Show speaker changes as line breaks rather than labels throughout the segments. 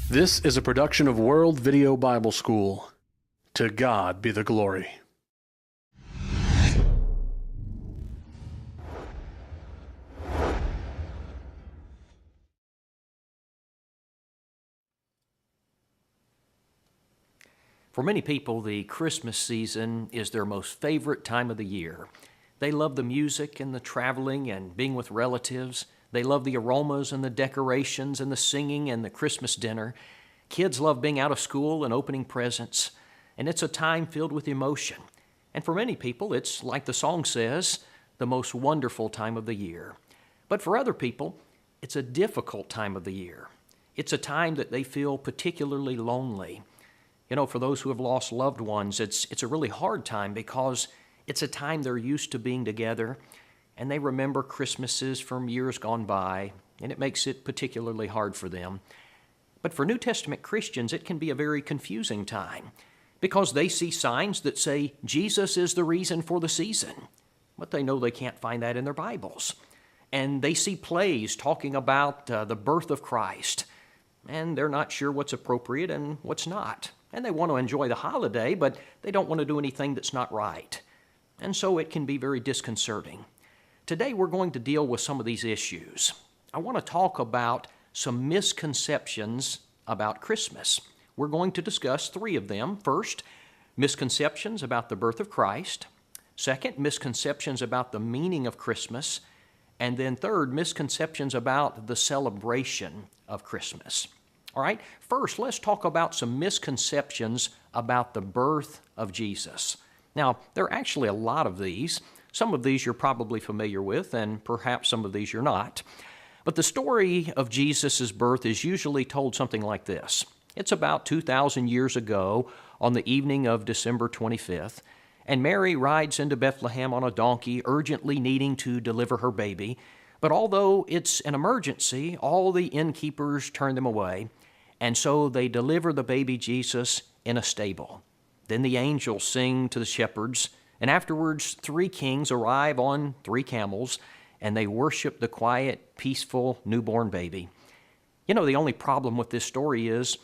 This is a production of World Video Bible School. To God be the glory.
For many people, the Christmas season is their most favorite time of the year. They love the music and the traveling and being with relatives. They love the aromas and the decorations and the singing and the Christmas dinner. Kids love being out of school and opening presents. And it's a time filled with emotion. And for many people, it's, like the song says, the most wonderful time of the year. But for other people, it's a difficult time of the year. It's a time that they feel particularly lonely. You know, for those who have lost loved ones, it's a really hard time because it's a time they're used to being together, and they remember Christmases from years gone by, and it makes it particularly hard for them. But for New Testament Christians, it can be a very confusing time because they see signs that say Jesus is the reason for the season, but they know they can't find that in their Bibles. And they see plays talking about the birth of Christ, and they're not sure what's appropriate and what's not. And they want to enjoy the holiday, but they don't want to do anything that's not right. And so it can be very disconcerting. Today we're going to deal with some of these issues. I want to talk about some misconceptions about Christmas. We're going to discuss three of them. First, misconceptions about the birth of Christ. Second, misconceptions about the meaning of Christmas. And then third, misconceptions about the celebration of Christmas. All right, first, let's talk about some misconceptions about the birth of Jesus. Now, there are actually a lot of these. Some of these you're probably familiar with, and perhaps some of these you're not. But the story of Jesus' birth is usually told something like this. It's about 2,000 years ago on the evening of December 25th, and Mary rides into Bethlehem on a donkey, urgently needing to deliver her baby. But although it's an emergency, all the innkeepers turn them away, and so they deliver the baby Jesus in a stable. Then the angels sing to the shepherds, and afterwards 3 kings arrive on 3 camels, and they worship the quiet, peaceful newborn baby. You know, the only problem with this story is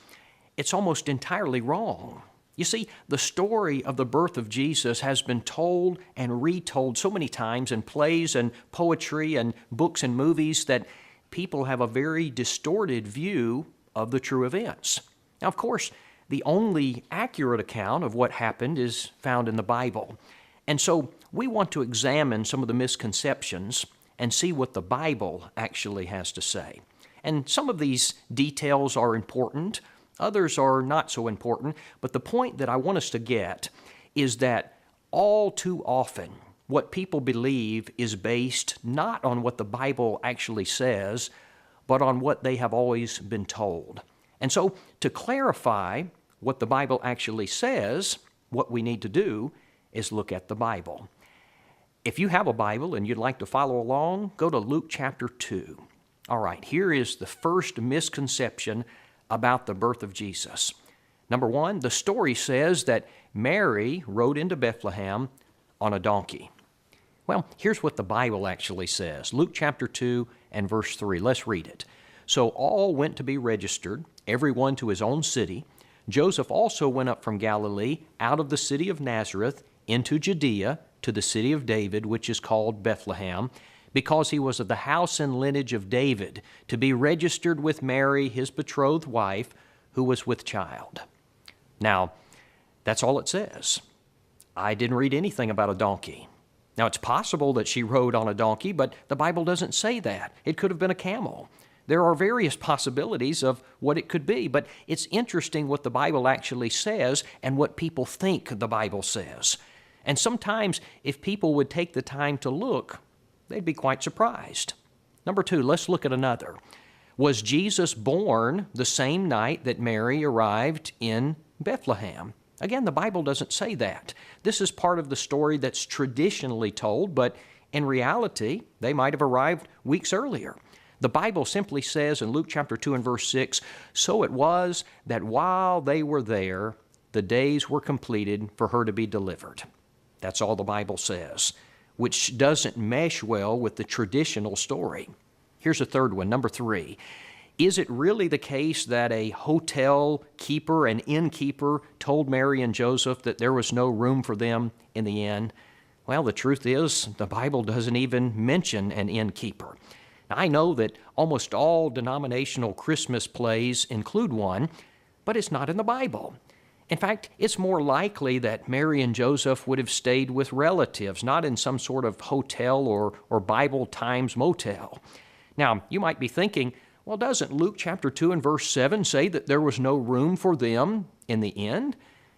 it's almost entirely wrong. You see, the story of the birth of Jesus has been told and retold so many times in plays and poetry and books and movies that people have a very distorted view of the true events. Now, of course, the only accurate account of what happened is found in the Bible. And so we want to examine some of the misconceptions and see what the Bible actually has to say. And some of these details are important, others are not so important, but the point that I want us to get is that all too often what people believe is based not on what the Bible actually says, but on what they have always been told. And so to clarify what the Bible actually says, what we need to do is look at the Bible. If you have a Bible and you'd like to follow along, go to Luke chapter 2. All right, here is the first misconception about the birth of Jesus. Number one, the story says that Mary rode into Bethlehem on a donkey. Well, here's what the Bible actually says. Luke chapter 2 and verse 3. Let's read it. So all went to be registered, everyone to his own city. Joseph also went up from Galilee, out of the city of Nazareth, into Judea, to the city of David, which is called Bethlehem, because he was of the house and lineage of David, to be registered with Mary, his betrothed wife, who was with child. Now, that's all it says. I didn't read anything about a donkey. Now, it's possible that she rode on a donkey, but the Bible doesn't say that. It could have been a camel. There are various possibilities of what it could be, but it's interesting what the Bible actually says and what people think the Bible says. And sometimes, if people would take the time to look, they'd be quite surprised. Number two, let's look at another. Was Jesus born the same night that Mary arrived in Bethlehem? Again, the Bible doesn't say that. This is part of the story that's traditionally told, but in reality, they might have arrived weeks earlier. The Bible simply says in Luke chapter 2 and verse 6, "So it was that while they were there, the days were completed for her to be delivered." That's all the Bible says, which doesn't mesh well with the traditional story. Here's a third one, number 3. Is it really the case that a hotel keeper, an innkeeper, told Mary and Joseph that there was no room for them in the inn? Well, the truth is, the Bible doesn't even mention an innkeeper. Now, I know that almost all denominational Christmas plays include one, but it's not in the Bible. In fact, it's more likely that Mary and Joseph would have stayed with relatives, not in some sort of hotel or Bible Times motel. Now, you might be thinking, well, doesn't Luke chapter 2 and verse 7 say that there was no room for them in the inn?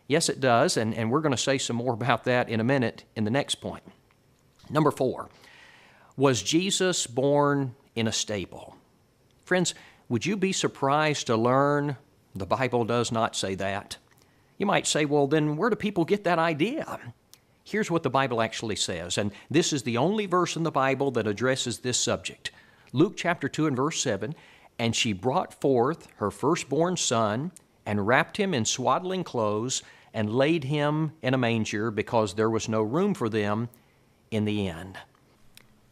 Yes, it does, and we're going to say some more about that in a minute in the next point. Number 4, was Jesus born in a stable? Friends, would you be surprised to learn the Bible does not say that? You might say, well, then where do people get that idea? Here's what the Bible actually says, and this is the only verse in the Bible that addresses this subject. Luke chapter 2 and verse 7, "And she brought forth her firstborn son, and wrapped him in swaddling clothes, and laid him in a manger, because there was no room for them in the inn."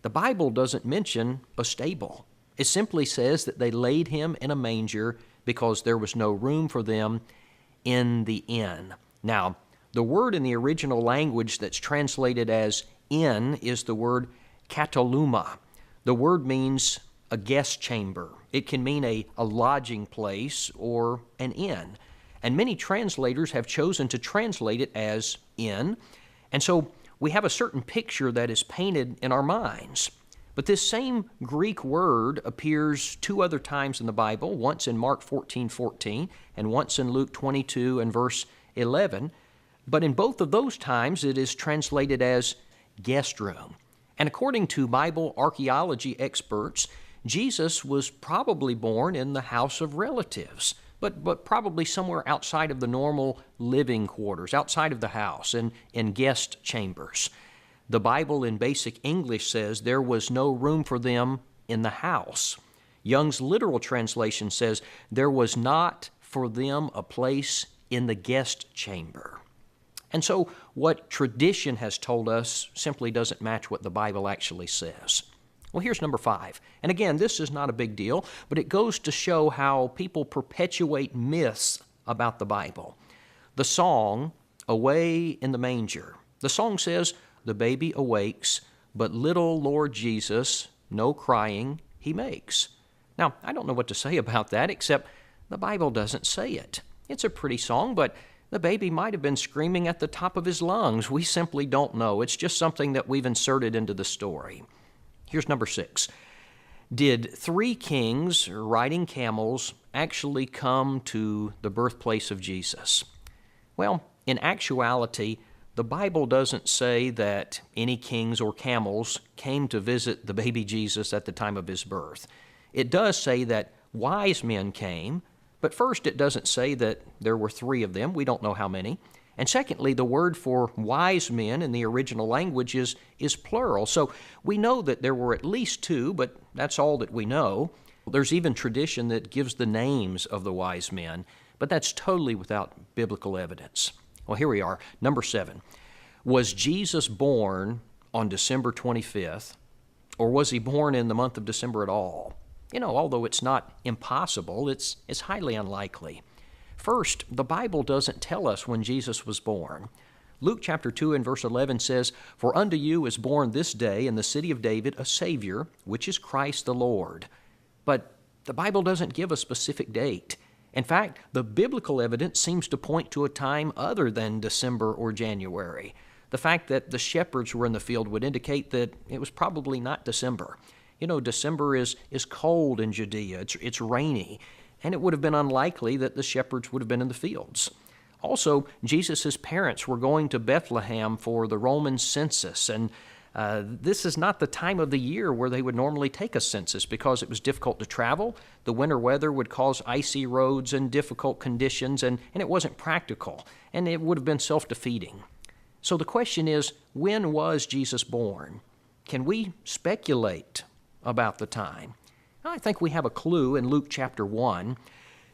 The Bible doesn't mention a stable. It simply says that they laid him in a manger because there was no room for them in the inn. Now, the word in the original language that's translated as inn is the word kataluma. The word means a guest chamber. It can mean a lodging place or an inn. And many translators have chosen to translate it as inn. And so we have a certain picture that is painted in our minds. But this same Greek word appears 2 other times in the Bible, once in Mark 14:14 and once in Luke 22 and verse 11. But in both of those times, it is translated as guest room. And according to Bible archaeology experts, Jesus was probably born in the house of relatives, but probably somewhere outside of the normal living quarters, outside of the house, in guest chambers. The Bible in basic English says there was no room for them in the house. Young's literal translation says there was not for them a place in the guest chamber. And so what tradition has told us simply doesn't match what the Bible actually says. Well, here's number 5. And again, this is not a big deal, but it goes to show how people perpetuate myths about the Bible. The song, "Away in the Manger," the song says, "The baby awakes, but little Lord Jesus, no crying he makes." Now, I don't know what to say about that, except the Bible doesn't say it. It's a pretty song, but the baby might have been screaming at the top of his lungs. We simply don't know. It's just something that we've inserted into the story. Here's number 6. Did 3 kings riding camels actually come to the birthplace of Jesus? Well, in actuality, the Bible doesn't say that any kings or camels came to visit the baby Jesus at the time of his birth. It does say that wise men came, but first it doesn't say that there were 3 of them. We don't know how many. And secondly, the word for wise men in the original language is plural. So we know that there were at least 2, but that's all that we know. There's even tradition that gives the names of the wise men, but that's totally without biblical evidence. Well, here we are, number 7. Was Jesus born on December 25th, or was he born in the month of December at all? Although it's not impossible, it's highly unlikely. First, the Bible doesn't tell us when Jesus was born. Luke chapter 2 and verse 11 says, "For unto you is born this day in the city of David a Savior, which is Christ the Lord." But the Bible doesn't give a specific date. In fact, the biblical evidence seems to point to a time other than December or January. The fact that the shepherds were in the field would indicate that it was probably not December. December is cold in Judea. It's rainy. And it would have been unlikely that the shepherds would have been in the fields. Also, Jesus' parents were going to Bethlehem for the Roman census, and this is not the time of the year where they would normally take a census because it was difficult to travel. The winter weather would cause icy roads and difficult conditions, and it wasn't practical, and it would have been self-defeating. So the question is, when was Jesus born? Can we speculate about the time? I think we have a clue in Luke chapter 1.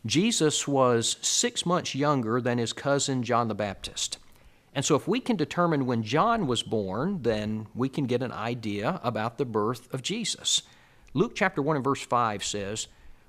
Jesus was 6 months younger than his cousin John the Baptist. And so if we can determine when John was born, then we can get an idea about the birth of Jesus. Luke chapter 1 and verse 5 says,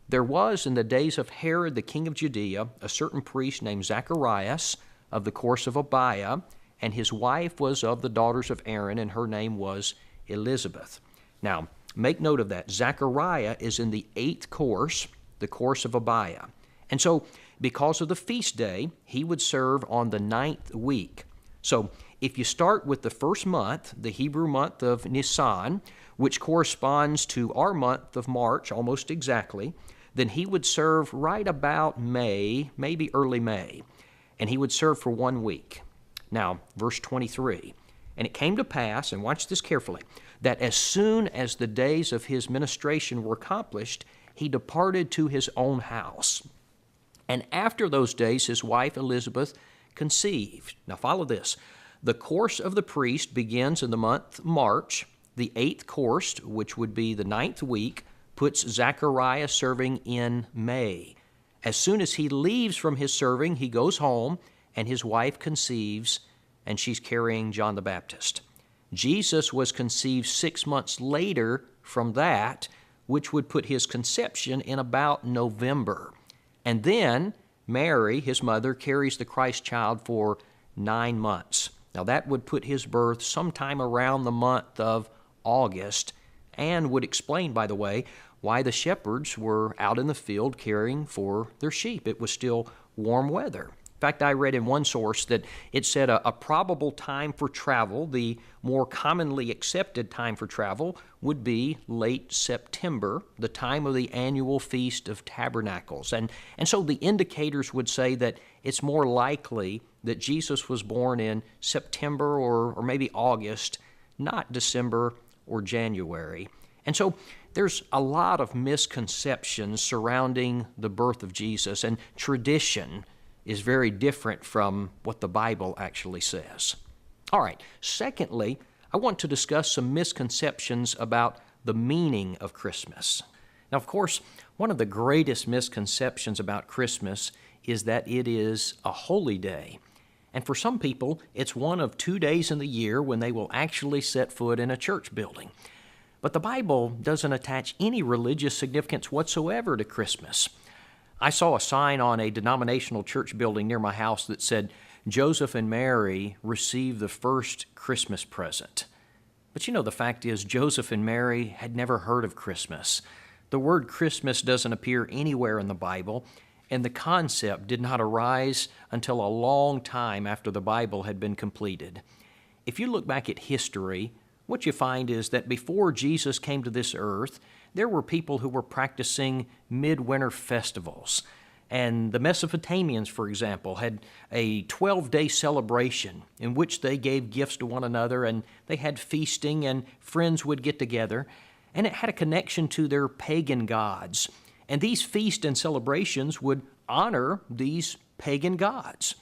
There was in the days of Herod the king of Judea a certain priest named Zacharias of the course of Abiah, and his wife was of the daughters of Aaron, and her name was Elizabeth. Now, make note of that. Zechariah is in the 8th course, the course of Abiah. And so, because of the feast day, he would serve on the 9th week. So, if you start with the first month, the Hebrew month of Nisan, which corresponds to our month of March almost exactly, then he would serve right about May, maybe early May, and he would serve for 1 week. Now, verse 23, and it came to pass, and watch this carefully, that as soon as the days of his ministration were accomplished, he departed to his own house. And after those days, his wife Elizabeth conceived. Now follow this. The course of the priest begins in the month March. The 8th course, which would be the 9th week, puts Zechariah serving in May. As soon as he leaves from his serving, he goes home, and his wife conceives, and she's carrying John the Baptist. Jesus was conceived 6 months later from that, which would put his conception in about November. And then Mary, his mother, carries the Christ child for 9 months. Now that would put his birth sometime around the month of August, and would explain, by the way, why the shepherds were out in the field caring for their sheep. It was still warm weather. In fact, I read in one source that it said a probable time for travel, the more commonly accepted time for travel, would be late September, the time of the annual Feast of Tabernacles. And so the indicators would say that it's more likely that Jesus was born in September or maybe August, not December or January. And so there's a lot of misconceptions surrounding the birth of Jesus, and tradition is very different from what the Bible actually says. All right, secondly, I want to discuss some misconceptions about the meaning of Christmas. Now, of course, one of the greatest misconceptions about Christmas is that it is a holy day. And for some people, it's one of 2 days in the year when they will actually set foot in a church building. But the Bible doesn't attach any religious significance whatsoever to Christmas. I saw a sign on a denominational church building near my house that said, Joseph and Mary received the first Christmas present. But you know, the fact is, Joseph and Mary had never heard of Christmas. The word Christmas doesn't appear anywhere in the Bible, and the concept did not arise until a long time after the Bible had been completed. If you look back at history, what you find is that before Jesus came to this earth, there were people who were practicing midwinter festivals. And the Mesopotamians, for example, had a 12-day celebration in which they gave gifts to one another, and they had feasting, and friends would get together. And it had a connection to their pagan gods. And these feasts and celebrations would honor these pagan gods.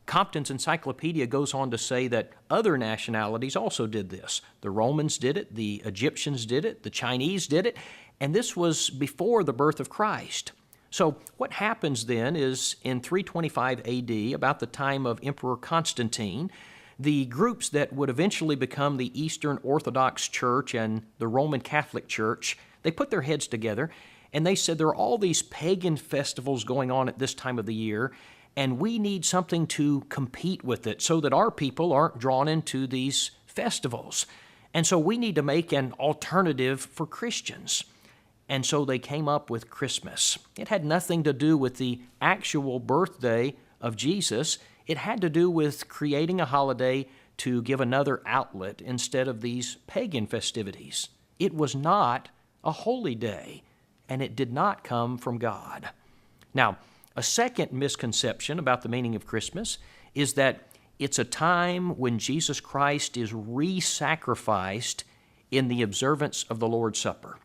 Compton's Encyclopedia goes on to say that other nationalities also did this. The Romans did it, the Egyptians did it, the Chinese did it, and this was before the birth of Christ. So what happens then is in 325 AD, about the time of Emperor Constantine, the groups that would eventually become the Eastern Orthodox Church and the Roman Catholic Church, they put their heads together and they said there are all these pagan festivals going on at this time of the year, and we need something to compete with it so that our people aren't drawn into these festivals. And so we need to make an alternative for Christians. And so they came up with Christmas. It had nothing to do with the actual birthday of Jesus. It had to do with creating a holiday to give another outlet instead of these pagan festivities. It was not a holy day, and it did not come from God. Now, a second misconception about the meaning of Christmas is that it's a time when Jesus Christ is re-sacrificed in the observance of the Lord's Supper.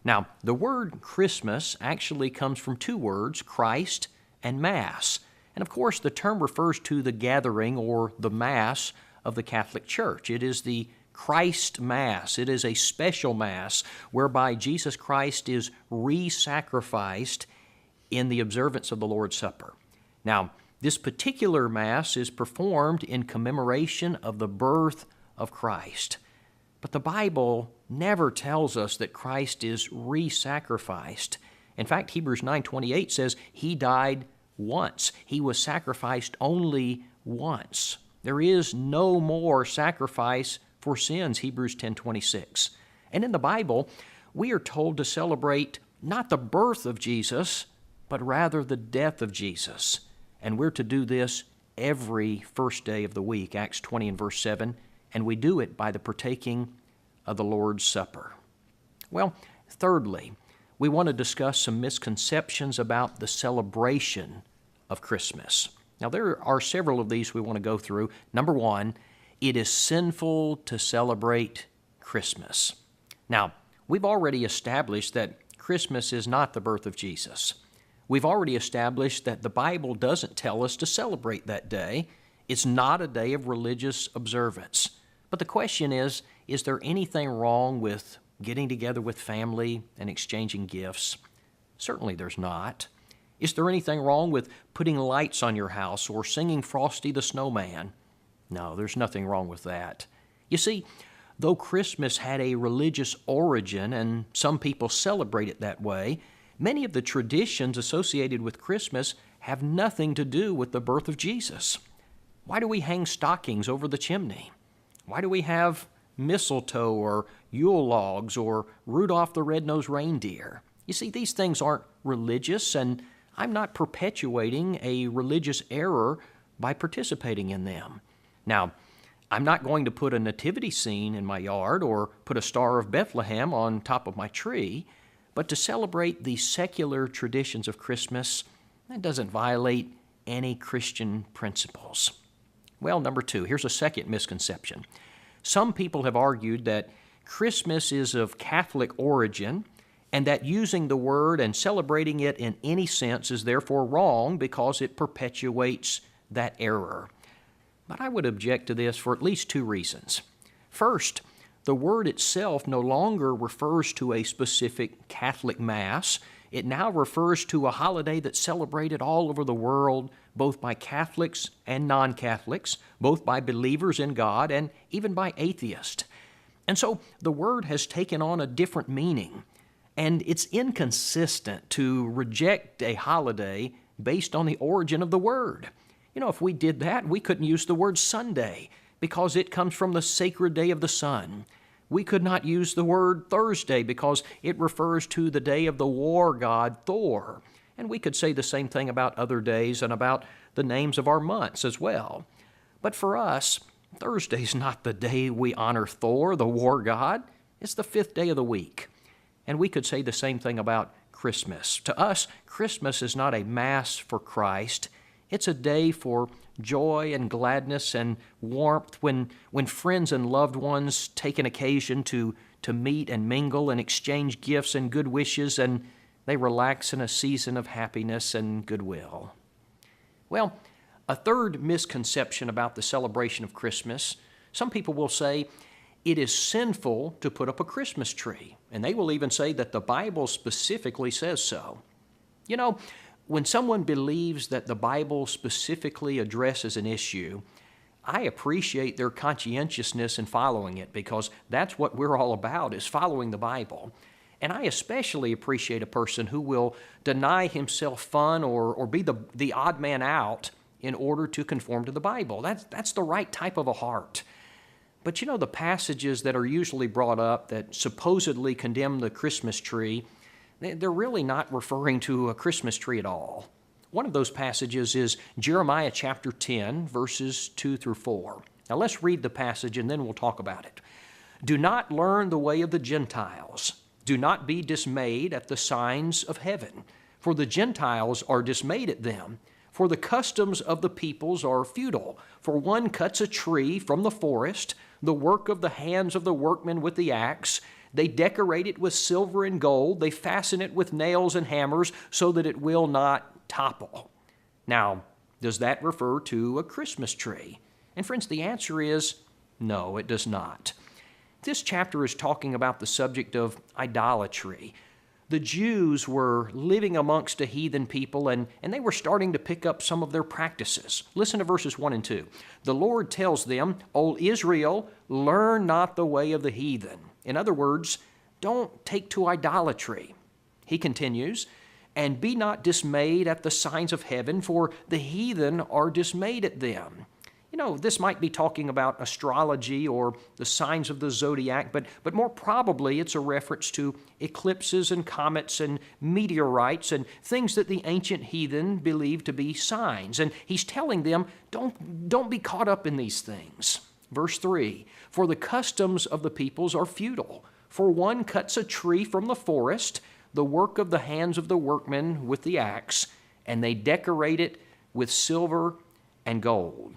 Now, the word Christmas actually comes from two words, Christ and Mass. And of course, the term refers to the gathering or the Mass of the Catholic Church. It is the Christ Mass. It is a special Mass whereby Jesus Christ is re-sacrificed in the observance of the Lord's Supper. Now, this particular Mass is performed in commemoration of the birth of Christ. But the Bible never tells us that Christ is re-sacrificed. In fact, Hebrews 9:28 says he died once. He was sacrificed only once. There is no more sacrifice for sins, Hebrews 10:26. And in the Bible, we are told to celebrate not the birth of Jesus, but rather the death of Jesus. And we're to do this every first day of the week, Acts 20 and verse 7, and we do it by the partaking of the Lord's Supper. Well, thirdly, we want to discuss some misconceptions about the celebration of Christmas. Now, there are several of these we want to go through. Number one, it is sinful to celebrate Christmas. Now, we've already established that Christmas is not the birth of Jesus. We've already established that the Bible doesn't tell us to celebrate that day. It's not a day of religious observance. But the question is there anything wrong with getting together with family and exchanging gifts? Certainly there's not. Is there anything wrong with putting lights on your house or singing Frosty the Snowman? No, there's nothing wrong with that. You see, though Christmas had a religious origin and some people celebrate it that way, many of the traditions associated with Christmas have nothing to do with the birth of Jesus. Why do we hang stockings over the chimney? Why do we have mistletoe or Yule logs or Rudolph the Red-Nosed Reindeer? You see, these things aren't religious, and I'm not perpetuating a religious error by participating in them. Now, I'm not going to put a nativity scene in my yard or put a Star of Bethlehem on top of my tree, but to celebrate the secular traditions of Christmas, that doesn't violate any Christian principles. Well, number two, here's a second misconception. Some people have argued that Christmas is of Catholic origin and that using the word and celebrating it in any sense is therefore wrong because it perpetuates that error. But I would object to this for at least two reasons. First, the word itself no longer refers to a specific Catholic Mass. It now refers to a holiday that's celebrated all over the world, both by Catholics and non-Catholics, both by believers in God and even by atheists. And so the word has taken on a different meaning, and it's inconsistent to reject a holiday based on the origin of the word. You know, if we did that, we couldn't use the word Sunday because it comes from the sacred day of the sun. We could not use the word Thursday because it refers to the day of the war god Thor. And we could say the same thing about other days and about the names of our months as well. But for us, Thursday's not the day we honor Thor, the war god. It's the fifth day of the week. And we could say the same thing about Christmas. To us, Christmas is not a Mass for Christ. It's a day for joy and gladness and warmth when friends and loved ones take an occasion to meet and mingle and exchange gifts and good wishes, and they relax in a season of happiness and goodwill. Well, a third misconception about the celebration of Christmas, some people will say it is sinful to put up a Christmas tree, and they will even say that the Bible specifically says so. You know, when someone believes that the Bible specifically addresses an issue, I appreciate their conscientiousness in following it because that's what we're all about, is following the Bible. And I especially appreciate a person who will deny himself fun or be the odd man out in order to conform to the Bible. That's the right type of a heart. But you know, the passages that are usually brought up that supposedly condemn the Christmas tree, they're really not referring to a Christmas tree at all. One of those passages is Jeremiah chapter 10, verses 2 through 4. Now let's read the passage and then we'll talk about it. Do not learn the way of the Gentiles. Do not be dismayed at the signs of heaven, for the Gentiles are dismayed at them. For the customs of the peoples are futile. For one cuts a tree from the forest, the work of the hands of the workmen with the axe. They decorate it with silver and gold. They fasten it with nails and hammers so that it will not topple. Now, does that refer to a Christmas tree? And friends, the answer is no, it does not. This chapter is talking about the subject of idolatry. The Jews were living amongst a heathen people, and they were starting to pick up some of their practices. Listen to verses 1 and 2. The Lord tells them, O Israel, learn not the way of the heathen. In other words, don't take to idolatry. He continues, And be not dismayed at the signs of heaven, for the heathen are dismayed at them. You know, this might be talking about astrology or the signs of the zodiac, but more probably it's a reference to eclipses and comets and meteorites and things that the ancient heathen believed to be signs. And he's telling them, don't be caught up in these things. Verse 3, for the customs of the peoples are futile. For one cuts a tree from the forest, the work of the hands of the workmen with the axe, and they decorate it with silver and gold.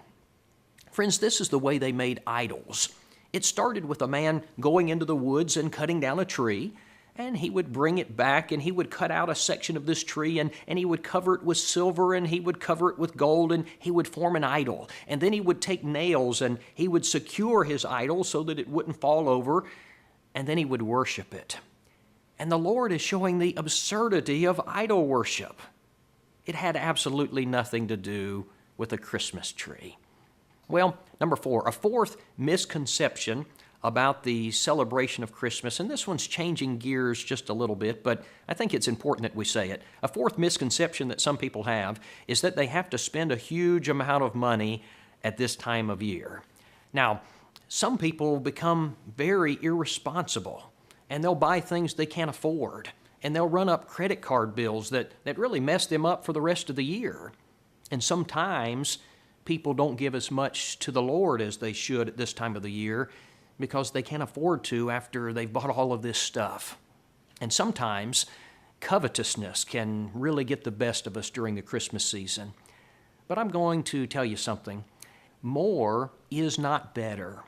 Friends, this is the way they made idols. It started with a man going into the woods and cutting down a tree, and he would bring it back and he would cut out a section of this tree and he would cover it with silver and he would cover it with gold and he would form an idol. And then he would take nails and he would secure his idol so that it wouldn't fall over, and then he would worship it. And the Lord is showing the absurdity of idol worship. It had absolutely nothing to do with a Christmas tree. Well, number 4, a fourth misconception about the celebration of Christmas, and this one's changing gears just a little bit, but I think it's important that we say it. A fourth misconception that some people have is that they have to spend a huge amount of money at this time of year. Now, some people become very irresponsible, and they'll buy things they can't afford, and they'll run up credit card bills that really mess them up for the rest of the year. And sometimes people don't give as much to the Lord as they should at this time of the year because they can't afford to after they've bought all of this stuff. And sometimes covetousness can really get the best of us during the Christmas season. But I'm going to tell you something. More is not better,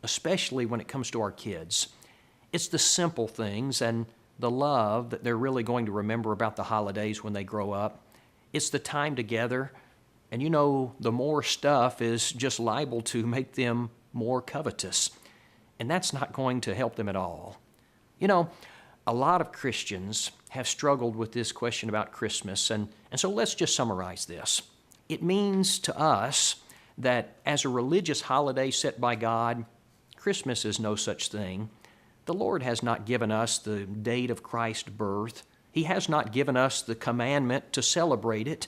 especially when it comes to our kids. It's the simple things and the love that they're really going to remember about the holidays when they grow up. It's the time together. And you know, the more stuff is just liable to make them more covetous. And that's not going to help them at all. You know, a lot of Christians have struggled with this question about Christmas. And so let's just summarize this. It means to us that as a religious holiday set by God, Christmas is no such thing. The Lord has not given us the date of Christ's birth. He has not given us the commandment to celebrate it,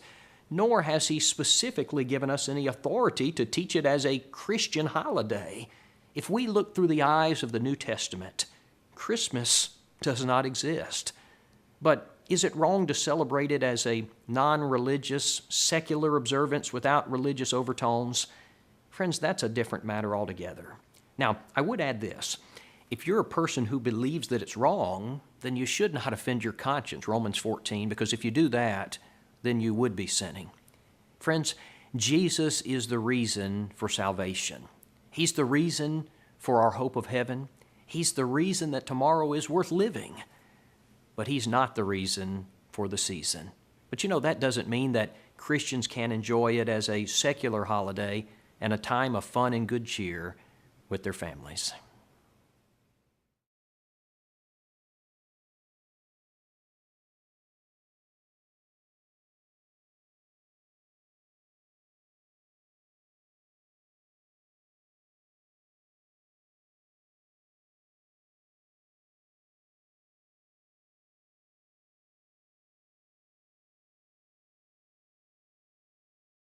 nor has He specifically given us any authority to teach it as a Christian holiday. If we look through the eyes of the New Testament, Christmas does not exist. But is it wrong to celebrate it as a non-religious, secular observance without religious overtones? Friends, that's a different matter altogether. Now, I would add this. If you're a person who believes that it's wrong, then you should not offend your conscience, Romans 14, because if you do that, then you would be sinning. Friends, Jesus is the reason for salvation. He's the reason for our hope of heaven. He's the reason that tomorrow is worth living. But He's not the reason for the season. But you know, that doesn't mean that Christians can't enjoy it as a secular holiday and a time of fun and good cheer with their families.